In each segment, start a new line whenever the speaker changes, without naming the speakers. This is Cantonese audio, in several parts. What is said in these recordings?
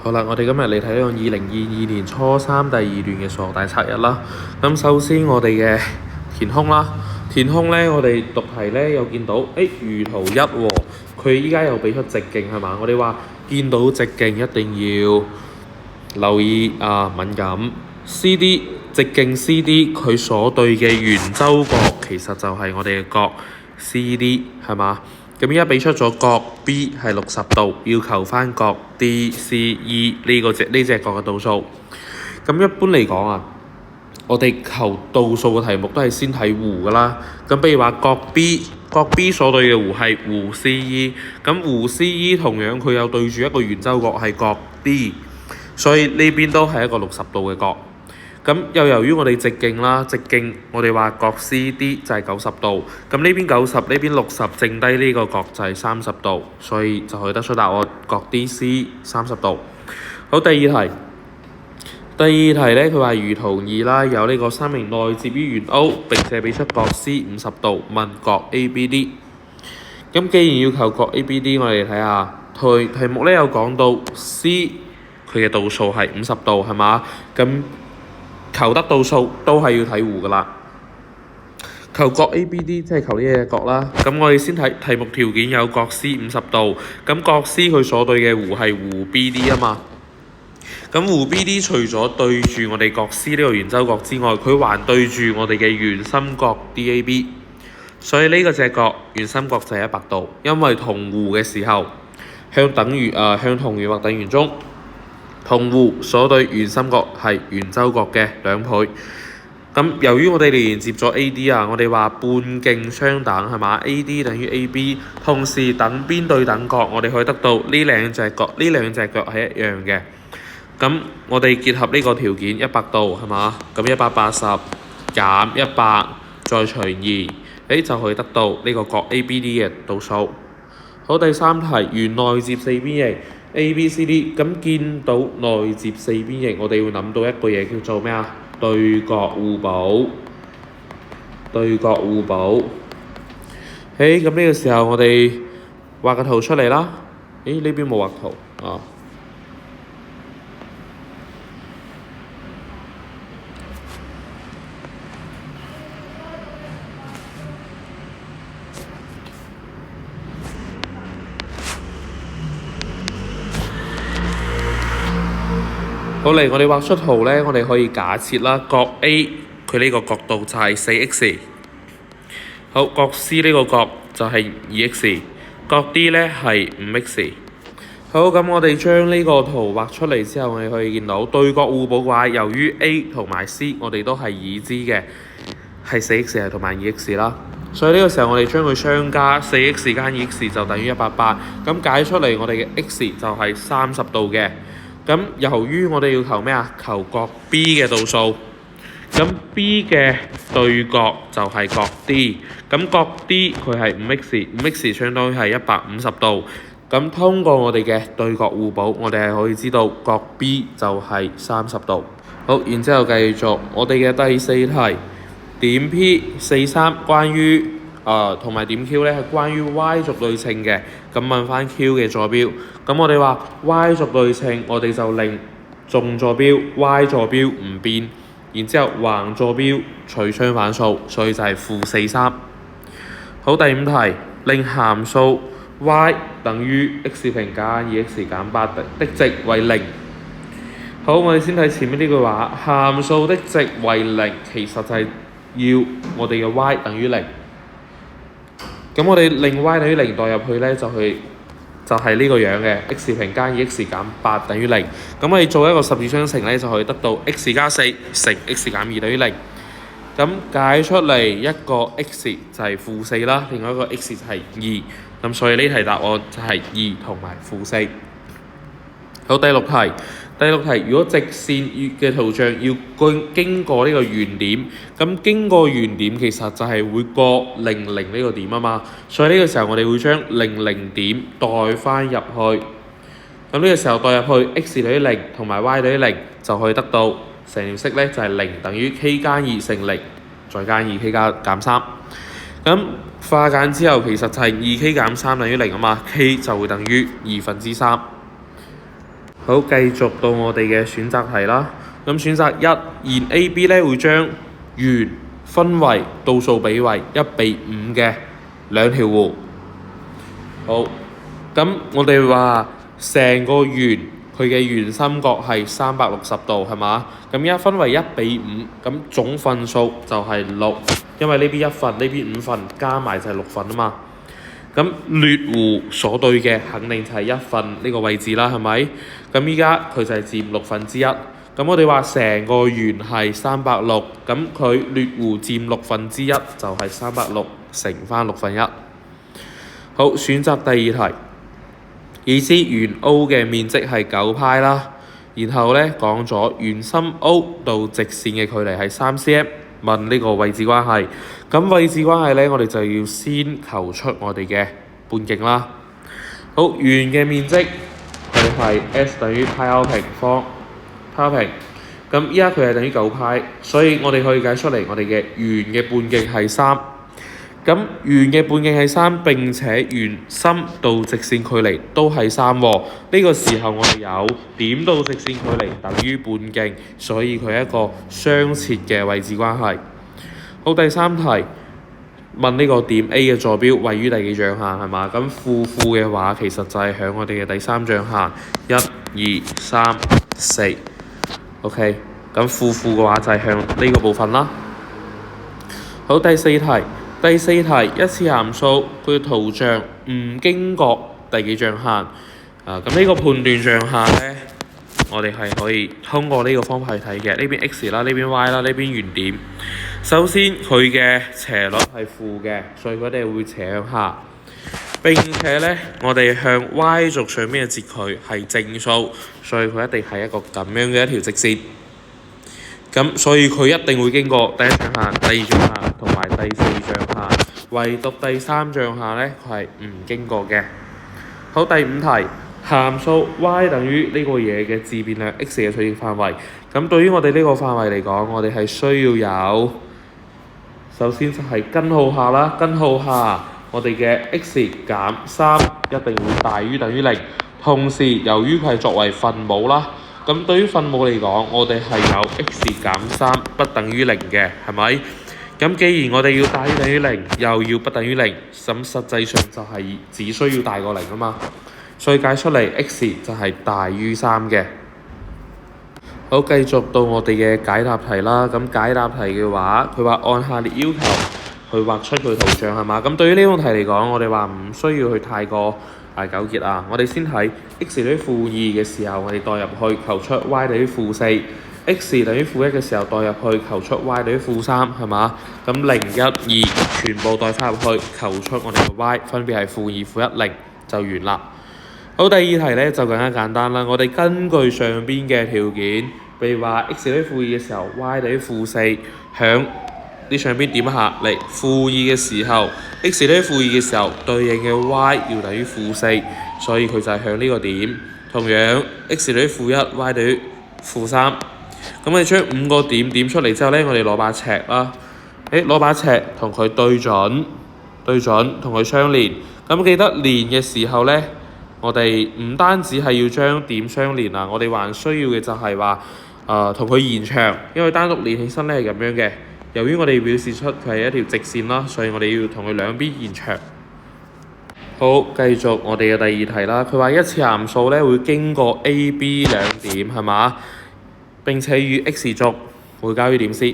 好啦，我哋今日嚟睇呢個2022年初三第2段嘅數學大測1啦。咁首先我哋嘅填空啦，填空呢，我哋讀題呢又見到，輿圖1喎，佢依家又俾出直徑係嘛？我哋話見到直徑一定要留意敏感。CD 直徑 CD 佢所對嘅圓周角其實就係我哋嘅角 CD 係嘛？咁依家俾出咗角 B 係60度，要求翻角 DCE 呢隻角嘅度數。咁一般嚟講我哋求度數嘅題目都係先睇弧噶啦。咁比如話角 B 所對嘅弧係弧 CE， 咁弧 CE 同樣佢有對住一個圓周角係角 D， 所以呢邊都係一個60度嘅角。咁又由於我哋直徑啦，直徑我哋話角 CD 就係90度，咁呢邊90，呢邊60，剩低呢個角就係30度，所以就可以得出答案角 DC 30度。好，第二題呢，佢話輿圖2啦，有呢個3名內接於圓 O， 並且俾出角 C 50度，問角 ABD。咁既然要求角 ABD， 我哋睇下題目呢有講到 C 佢嘅度數係50度係嘛？咁求得度數都係要睇弧噶啦。求角 ABD 即係求呢隻角啦。咁我哋先睇題目條件有角 C 50度，咁角 C 佢所對嘅弧係弧 BD 啊嘛。咁弧 BD 除咗對住我哋角 C 呢個圓周角之外，佢還對住我哋嘅圓心角 DAB， 所以呢個隻角圓心角就係100度，因為同弧嘅時候向同圓或等圓中，同弧所對圓心角係圓周角嘅2倍。咁由於我哋連接咗 AD 我哋話半徑相等係嘛 ？AD 等於 AB， 同時等邊對等角，我哋可以得到呢兩隻角係一樣嘅。咁我哋結合呢個條件100度係嘛？咁180減100再除2，就可以得到呢個角 ABD 嘅度數。好，第三題，圓內接四邊形 ABCD， 咁見到內接四邊形，我哋會諗到一個嘢叫做咩啊？對角互補。咁呢個時候我哋畫個圖出嚟啦。呢邊冇畫圖好嚟，我哋畫出圖呢，我哋可以假設啦，角 A 佢呢個角度就係 4x， 好，角 C 呢個角就係 2x， 角 D 呢係 5x。好，咁我哋將呢個圖畫出嚟之後，我哋可以見到對角互補嘅話，由於 A 同埋 C 我哋都係已知嘅，係 4x 同埋 2x 啦，所以呢個時候我哋將佢相加 4x 加 2x 就等於180，咁解出嚟我哋嘅 x 就係30度嘅。咁由於我哋要求咩啊？求角 B 嘅度數，咁 B 嘅對角就係角 D， 咁角 D 佢係 5x 相當於係150度。咁通過我哋嘅對角互補，我哋係可以知道角 B 就係30度。好，然之後繼續我哋嘅第4題，點 P43 關於同埋點 Q 呢係關於 Y 軸對稱嘅，咁問翻 Q 嘅坐標，咁我哋話 Y 軸對稱，我哋就令縱坐標 Y 坐標唔變，然之後橫坐標取相反數，所以就係-43。好，第5題，令函數 Y 等於 x 平加 2x 減8的值為0。好，我哋先睇前面呢句話，函數的值為0，其實就係要我哋嘅 Y 等於0。咁我哋令 y 等於0代入去呢，就係呢個樣嘅 x 平加 2x 減8等於0。咁我哋做一個十字相乘呢，就可以得到 x 加4乘 x 減2等於0。咁解出嚟一個 x 就係-4啦，另外一個 x 就係2。咁所以呢題答案就係2同埋-4。好，第6題，如果直線嘅圖像要經過呢個圓點，咁經過圓點其實就係會過00呢個點啊嘛，所以呢個時候我哋會將00點代翻入去。咁呢個時候代入去 x 等於0同埋 y 等於0，就可以得到成條式呢就係0等於 k 加2乘0再加 2k 減3。咁化簡之後其實就係2k減3等於0啊嘛，k 就會等於3/2。好，繼續到我哋嘅選擇題啦。咁選擇一，弦 AB 咧會將弦分為倒數比為1:5嘅兩條弧。好，咁我哋話成個弦佢嘅圓心角係360度，係嘛？咁一分為1:5，咁總分數就係6，因為呢邊1份，呢邊5份，加埋就係6份啊嘛。咁劣弧所對嘅肯定就係1份呢個位置啦，係咪？咁依家佢就係佔1/6。咁我哋話成個圓係360，咁佢劣弧佔1/6，就係360乘翻1/6。好，選擇第二題，意思圓 O 嘅面積係9π啦，然後咧講咗圓心 O 到直線嘅距離係3cm，問呢個位置關係。咁位置關係咧，我哋就要先求出我哋嘅半徑啦。好，圓嘅面積佢係 S 等於 πr 平方 πr 平，咁依家佢係等於9π，所以我哋可以計出嚟我哋嘅圓嘅半徑係3。咁圓嘅半徑係3，並且圓心到直線距離都係3喎。呢個時候我哋有點到直線距離等於半徑，所以佢係一個相切嘅位置關係。好，第三題問呢個點 A 嘅坐標位於第幾象限係嘛？咁負嘅話其實就係響我哋嘅第三象限1、2、3、4。OK， 咁負嘅話就係向呢個部分啦。好，第四題，一次函數佢嘅圖像唔經過第幾象限？咁呢個判斷象限咧，我哋係可以通過呢個方法去睇嘅。呢邊 x 啦，呢邊 y 啦，呢邊原點。首先佢嘅斜率係負嘅，所以佢哋會斜向下。並且咧，我哋向 y 軸上面嘅截距係正數，所以佢一定係一個咁樣嘅一條直線。咁所以佢一定會經過第一象限、第二象限同埋第四象限，唯獨第三象限咧，佢係唔經過嘅。好，第五題，函數 y 等於呢個嘢嘅自變量 x 嘅取值範圍。咁對於我哋呢個範圍嚟講，我哋係需要有，首先就係根號下啦，根號下我哋嘅 x 減3一定會大於等於0。同時由於佢係作為分母啦，咁對於分母嚟講，我哋係有 x 減3不等於0嘅，係咪？咁既然我哋要大於等於0，又要不等於0，咁實際上就係只需要大過0啊嘛，所以解出嚟 x 就係大於3嘅。好，繼續到我哋嘅解答題啦。咁解答題嘅話，佢話按下列要求去畫出佢圖像係嘛？咁對於呢種題嚟講，我哋話唔需要去太過糾結啊。我哋先睇 x 等於負2嘅時候，我哋代入去求出 y 等於負4。x 等於負1嘅時候，代入去求出 y 等於負3，係嘛？咁0、1、2全部代翻入去，求出我哋嘅 y 分別係負2、負1、0就完啦。好，第二題咧就更加簡單啦。我哋根據上邊嘅條件，譬如話 x 等於負2嘅時候 y 等於負4，響呢上邊點下嚟負2嘅時候 x 等於負2嘅時候，對應嘅 y 要等於負4，所以佢就係向呢個點。同樣 x 等於負1 y 等於負3。咁我哋將5個點點出嚟之後咧，我哋攞把尺啦，攞把尺同佢對準，同佢相連。咁記得連嘅時候咧，我哋唔單止係要將點相連啊，我哋還需要嘅就係話同佢延長，因為單獨連起身咧係咁樣嘅。由於我哋表示出佢係一條直線啦，所以我哋要同佢兩邊延長。好，繼續我哋嘅第二題啦。佢話一次函數咧會經過 A、B 兩點係嘛？並且與 x 軸會交於點 C。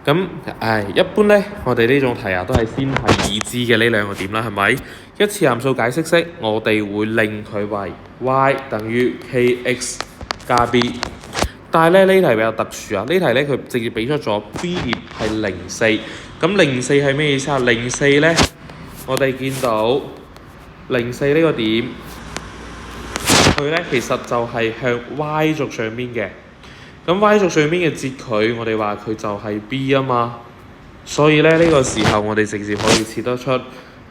咁一般咧，我哋呢種題都係先係已知嘅呢兩個點啦，係咪？一次函數解釋式，我哋會令佢為 y 等於 kx 加 b。但係咧呢題比較特殊啊，呢題咧佢直接俾出咗 b 點係0,4。咁0,4係咩意思啊？0,4咧，我哋見到0,4呢個點，佢咧其實就係向 y 軸上邊嘅。咁 y 軸上邊嘅截距，我哋話佢就係 b 啊嘛，所以咧呢個時候我哋直接可以設得出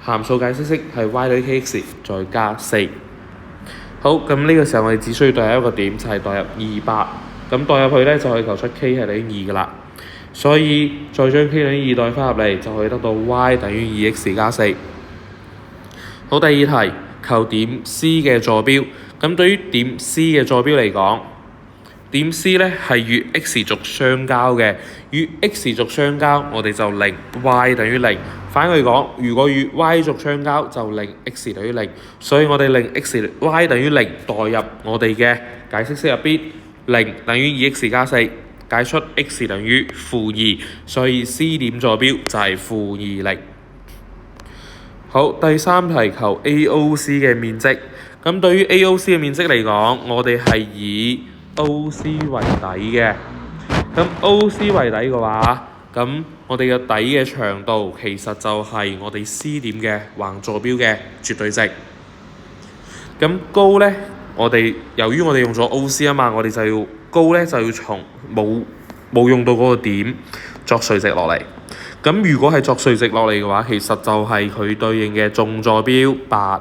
函數解釋式係 y 等於 kx 再加4。好，咁呢個時候我哋只需要代入一個點，就係代入200。咁代入去咧就可以求出 k 係等於2噶啦，所以再將 k 等於2代翻入嚟，就可以得到 y 等於 2x 加4。好，第二題求點 C 嘅坐標。咁對於點 C 嘅坐標嚟講，點 C 咧係與 x 軸相交嘅，與 x 軸相交，我哋就令 y 等於0。反過嚟講，如果與 y 軸相交，就令 x 等於0。所以我哋令 y 等於0代入我哋嘅解釋式入邊，0等於 2x 加4，解出 x 等於-2，所以 C 點坐標就係-20。好，第三題求 AOC 嘅面積。咁對於 AOC 嘅面積嚟講，我哋係以 OC 為底嘅。咁 OC 為底嘅話，咁我哋嘅底嘅長度其實就係我哋 C 點嘅橫坐標嘅絕對值。咁高咧，由於我哋用咗 OC 啊嘛，我哋就要高咧就要從冇用到嗰個點作垂直落嚟。咁如果係作垂直落嚟嘅話，其實就係佢對應嘅縱坐標8。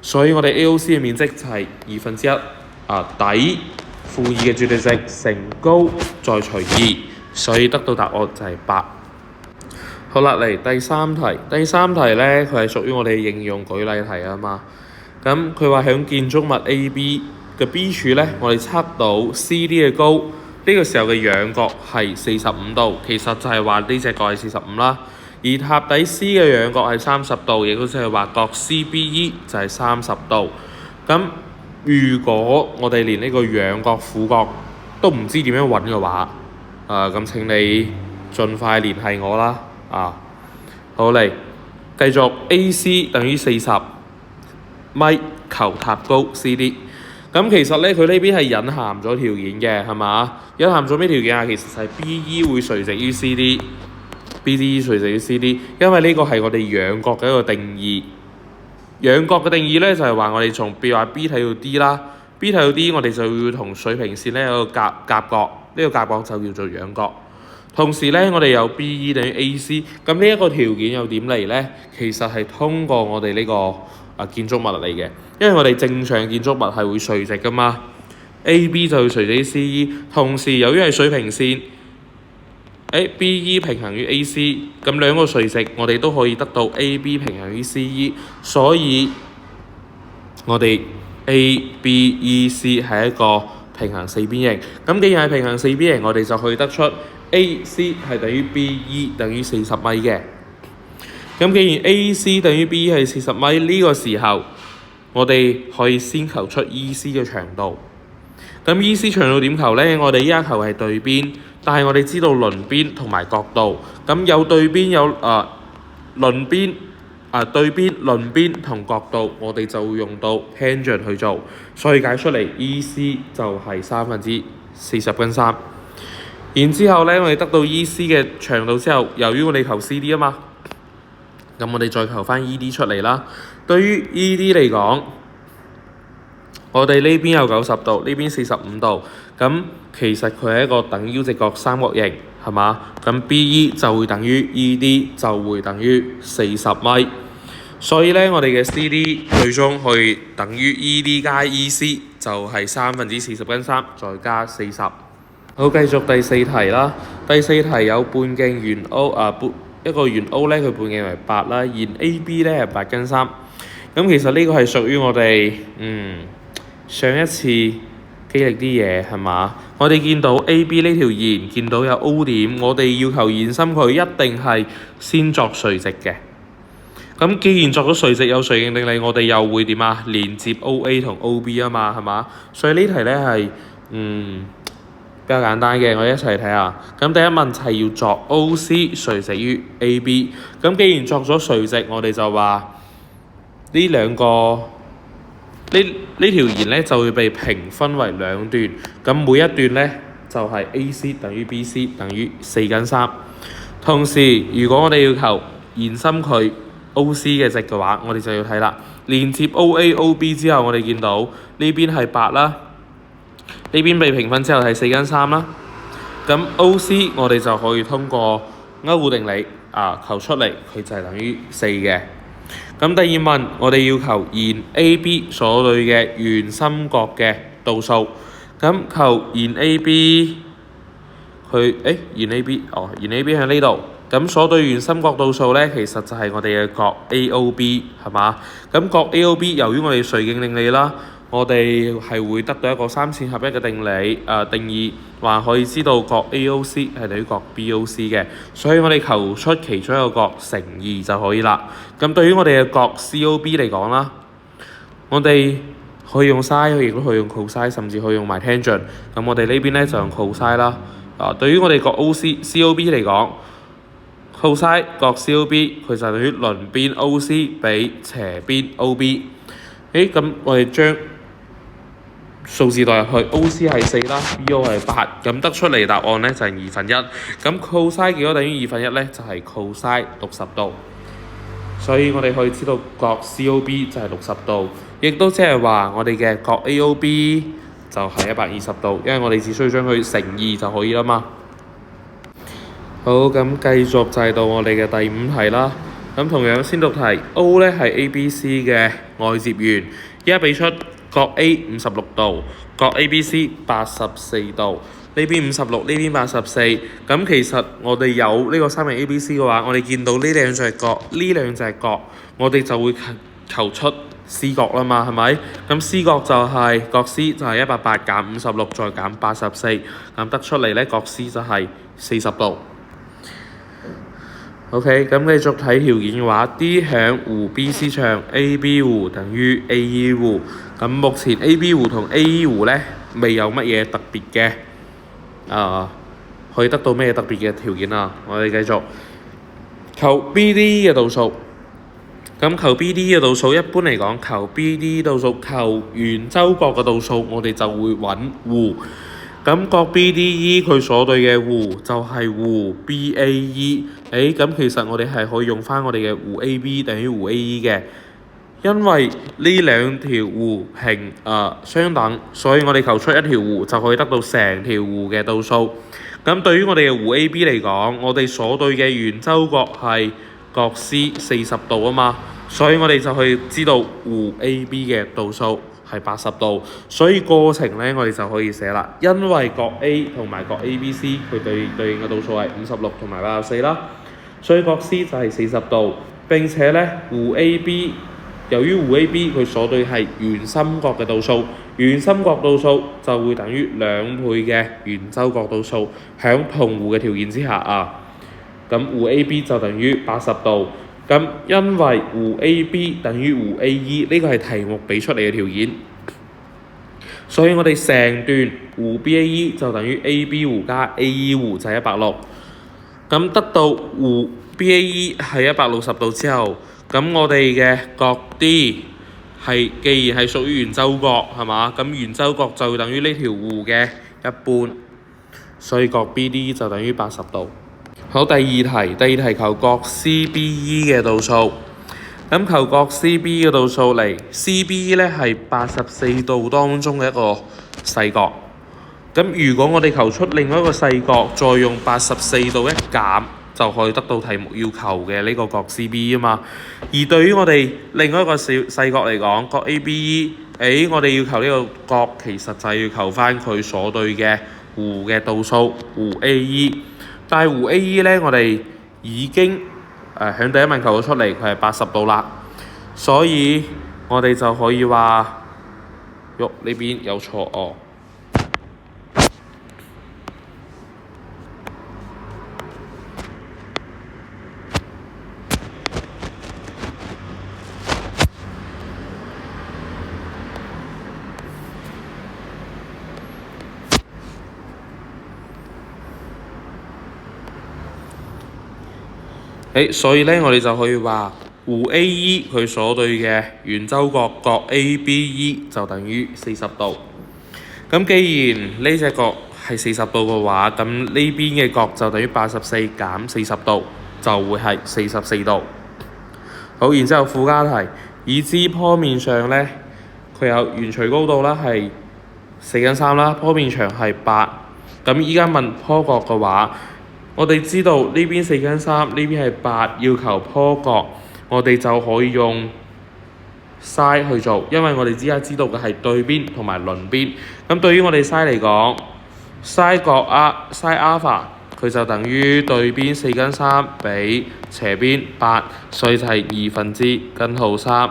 所以我哋 AOC 嘅面積就係1/2底-2嘅絕對值乘高再除2，所以得到答案就係8。好啦，嚟第三題。第三題咧，佢係屬於我哋應用舉例題啊嘛。咁佢話響建築物 AB 嘅 B 處咧，我哋測到 CD 嘅高，呢個時候嘅仰角係45度，其實就係話呢隻角係45啦。而塔底 C 嘅仰角係30度，亦都即係話角 CBE 就係30度。咁如果我哋連呢個仰角、俯角都唔知點樣揾嘅話，咁請你盡快聯繫我啦。好嚟，繼續 AC 等於40米，求塔高 CD。咁其實咧，佢呢邊係隱含咗條件嘅，係嘛？隱含咗咩條件啊？其實係 BE 會垂直於 CD。BD 垂直於 CD， 因為呢個係我哋仰角嘅一個定義。仰角嘅定義咧就係話我哋從譬如話 B 睇到 D 啦，B 睇到 D 我哋就要同水平線咧有個夾角，呢個夾角就叫做仰角。同時咧，我哋有 BE 等於 AC， 咁呢一個條件又點嚟咧？其實係通過我哋呢個建築物嚟嘅，因為我哋正常建築物係會垂直噶嘛。AB 就要垂直於 CE， 同時由於係水平線。BE 平衡於 AC， 咁兩個垂直我哋都可以得到 AB 平衡於 CE， 所以我哋 ABEC 係一個平行四邊形。咁既然係平行四邊形，我哋就可以得出 AC 係等於 BE 等於40米嘅。咁既然 AC 等於 BE 係40米，呢個時候我哋可以先求出 EC 嘅長度。咁 EC 長度點求咧？我哋依家求係對邊。但係我哋知道鄰邊同埋角度，咁有對邊有鄰邊對邊鄰邊同角度，我哋就會用到 tangent 去做，所以解出嚟 EC 就係3/40°3。然之後咧，我哋得到 EC 嘅長度之後，由於我哋求 CD 啊嘛，咁我哋再求翻 ED 出嚟啦。對於 ED 嚟講，我哋呢邊有90度，呢邊45度，咁其實佢係一個等腰直角三角形，係嘛？咁 BE 就會等於 ED 就會等於40米，所以咧我哋嘅 CD 最終可以等於 ED 加 EC 就係3/40°3再加40。好，繼續第四題啦。第四題有半徑圓 O 一個圓 O 咧，佢半徑為8啦，弦 AB 咧係8/3。咁其實呢個係屬於我哋上一次經歷啲嘢係嘛？我哋見到 AB 呢條弦，見到有 O 點，我哋要求延伸佢，一定係先作垂直嘅。咁既然作咗垂直有垂徑定理，我哋又會點啊？連接 OA 同 OB 啊嘛，係嘛？所以呢題咧係比較簡單嘅，我哋一齊睇下。咁第一問題係要作 OC 垂直於 AB。咁既然作咗垂直，我哋就話呢兩個。呢條弦咧就會被平分為兩段，咁每一段咧就係 AC 等於 BC 等於4/3。同時，如果我哋要求延伸佢 OC 嘅值嘅話，我哋就要睇啦。連接 OA、OB 之後，我哋見到呢邊係8啦，呢邊被平分之後係4/3啦。咁 OC 我哋就可以通過勾股定理求出嚟，佢就係等於4嘅。咁第二問，我哋要求弦 AB 所對嘅圓心角嘅度數。咁求弦 AB，弦 AB 喺呢度。咁所對圓心角度數咧，其實就係我哋嘅角 AOB 係嘛？咁角 AOB 由於我哋垂徑定理啦，我哋係會得到一個三線合一嘅定義，話可以知道角 AOC 係等於角 BOC 嘅，所以我哋求出其中一個角乘2就可以啦。咁對於我哋嘅角 COB 嚟講啦，我哋可以用 sin， 亦都可以用 cos， 甚至可以用埋 tangent。咁我哋呢邊咧就用 cos 啦。對於我哋角 COB 嚟講，cos 角 COB 佢就等於鄰邊 OC 比斜邊 OB。咁我哋將數字代入去 ，OC 係4啦 ，BO 係8，咁得出嚟答案咧就係1/2。咁 cos 幾多等於1/2咧？就係 cos 60度。所以我哋可以知道角 COB 就係60度，亦都即係話我哋嘅角 AOB 就係120度，因為我哋只需要將佢乘2就可以啦嘛。好，咁繼續就係到我哋嘅第5題啦。咁同樣先讀題 O 咧係 ABC 嘅外接圓，依家俾出角 A 56度，角 ABC 84度，呢邊56，呢邊84。咁其實我哋有呢個三角 ABC 嘅話，我哋見到呢兩隻角，我哋就會求出 C 角啦嘛，係咪？咁 C 角就係角 C 就係180減56再減84，咁得出嚟咧角 C 就係40度。OK， 咁繼續睇條件嘅話 ，D 響弧 BC 長 AB 弧等於 AE 弧。咁目前 AB 弧同 AE 弧咧未有乜嘢特別嘅可以得到咩特別嘅條件啊？我哋繼續求 BD 嘅度數。咁求 BD 嘅度數，一般嚟講，求 BD 度數，求圓周角嘅度數，我哋就會揾弧。咁角 BDE 佢所對嘅弧就係弧 BAE。咁其實我哋係可以用翻我哋嘅弧 AB 等於弧 AE 嘅，因為呢兩條弧平相等，所以我哋求出一條弧就可以得到成條弧嘅度數。咁對於我哋嘅弧 AB 嚟講，我哋所對嘅圓周角係角 C 40度啊嘛，所以我哋就可以知道弧 AB 嘅度數係80度，所以過程咧我哋就可以寫啦。因為角 A 同埋角 ABC 佢對應嘅度數係56同埋84啦，所以角 C 就係40度。並且咧弧 AB， 由於弧 AB 佢所對係圓心角嘅度數，圓心角度數就會等於2倍嘅圓周角度數。響同弧嘅條件之下咁弧 AB 就等於80度。咁因為弧 AB 等於弧 AE 呢個係題目俾出嚟嘅條件，所以我哋成段弧 BAE 就等於 AB 弧加 AE 弧就係160。咁得到弧 BAE 係160度之後，咁我哋嘅角 D 既然係屬於圓周角係嘛，咁圓周角就等於呢條弧嘅一半，所以角 BD 就等於80度。好，第二題求角 CBE 嘅度數。咁求角 CBE 嘅度數嚟 ，CBE 咧係84度當中嘅一個細角。咁如果我哋求出另外一個細角，再用84度一減，就可以得到題目要求嘅呢個角 CBE 啊嘛。而對於我哋另外一個細角嚟講，角 ABE， 我哋要求呢個角其實就係要求翻佢所對嘅弧嘅度數，弧 AE。但係弧 AE 咧，我哋已經響第一問求咗出嚟，佢係80度啦，所以我哋就可以話，呢邊有錯哦。所以咧，我哋就可以話弧 AE 佢所對嘅圓周角角 ABE 就等於40度。咁既然呢隻角係40度嘅話，咁呢邊嘅角就等於84減40度，就會係44度。好，然之後附加題，已知坡面上咧，佢有圓錘高度啦，係4/3啦，坡面長係8。咁依家問坡角嘅話，我哋知道呢邊4/3，呢邊係8，要求坡角，我哋就可以用 sin 去做，因為我哋而家知道嘅係對邊同埋鄰邊。咁對於我哋 sin 嚟講 ，sin 角sin alpha 佢就等於對邊4/3比斜邊8，所以就係3/2。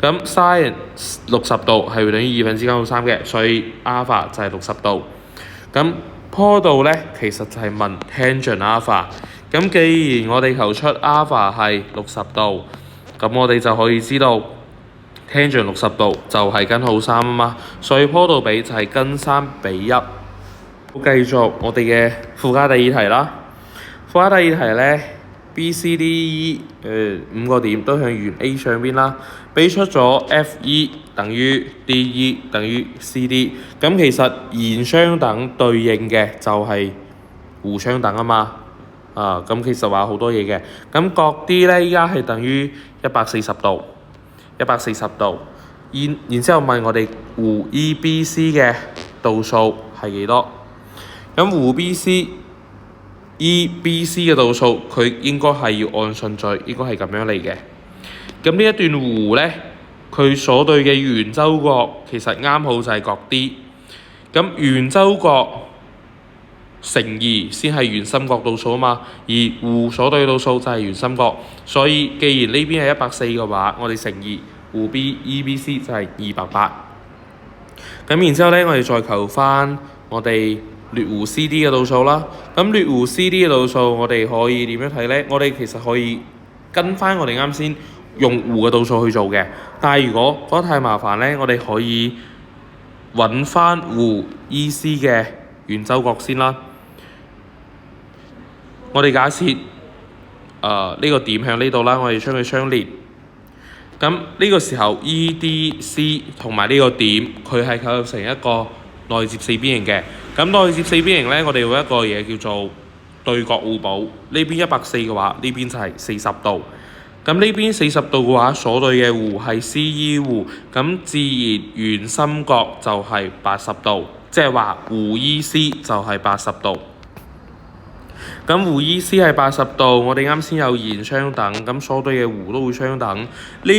咁 sin 60度係會等於3/2嘅，所以 alpha 就係60度。咁坡度咧其實就係問 tangent alpha。咁既然我哋求出 alpha 係60度，咁我哋就可以知道 tangent 60度就係根號3啊嘛，所以坡度比就係根3:1。繼續我哋嘅附加第二題啦。附加第二題咧 ，B、C、D、E 5個點都向圓 A 上邊啦，俾出咗 F、E 等於 D、E 等於 C、D。咁其實弦相等對應嘅就係弧相等啊嘛。咁其實話好多嘢嘅。咁角 D 咧依家係等於140度，140度。然之後問我哋弧 EBC 嘅度數係幾多？咁弧 BC、EBC 嘅度數，佢應該係要按順序，應該係咁樣嚟嘅。咁呢一段弧咧，佢所對嘅圓周角其實啱好就係角 D。咁圓周角乘2先係圓心角度數啊嘛，而弧所對嘅度數就係圓心角，所以既然呢邊係140嘅話，我哋乘2，弧 EBC 就係280。咁然之後咧，我哋再求翻我哋劣弧 CD 嘅度數啦。咁劣弧 CD 嘅度數，我哋可以點樣睇咧？我哋其實可以跟翻我哋啱先用弧嘅度數去做嘅。但係如果覺得太麻煩咧，我哋可以揾翻弧 EC 嘅圓周角先啦。我哋假設呢個點向呢度啦，我哋將佢相連。咁呢個時候 EDC 同埋呢個點，佢係構成一個內接四邊形嘅。咁內接四邊形咧，我哋有一個嘢叫做對角互補。呢邊140嘅話，呢邊就係40度。咁呢邊40度嘅話，所對嘅弧係 CE 弧，咁自然圓心角就係80度，即係話弧 EC 就係80度。咁弧 EC 係80度，我哋啱先有弦相等，咁所對嘅弧都會相等。呢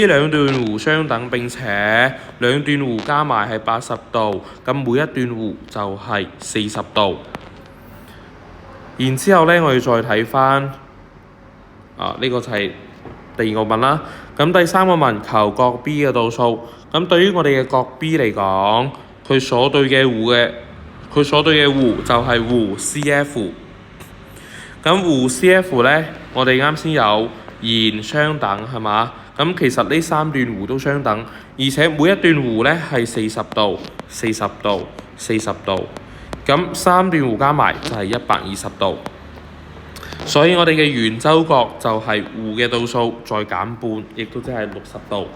兩段弧相等，並且兩段弧加埋係80度，咁每一段弧就係40度。然之後咧，我哋再睇翻呢個就係第二個問啦。咁第三個問求角 B 嘅度數。咁對於我哋嘅角 B 嚟講，佢所對嘅弧就係弧 CF。咁弧 CF 咧，我哋啱先有弦相等係嘛？咁其實呢三段弧都相等，而且每一段弧咧係40度、40度、40度。咁三段弧加埋就係120度。所以我哋嘅圓周角就係弧嘅度數再減半，亦都即係60度。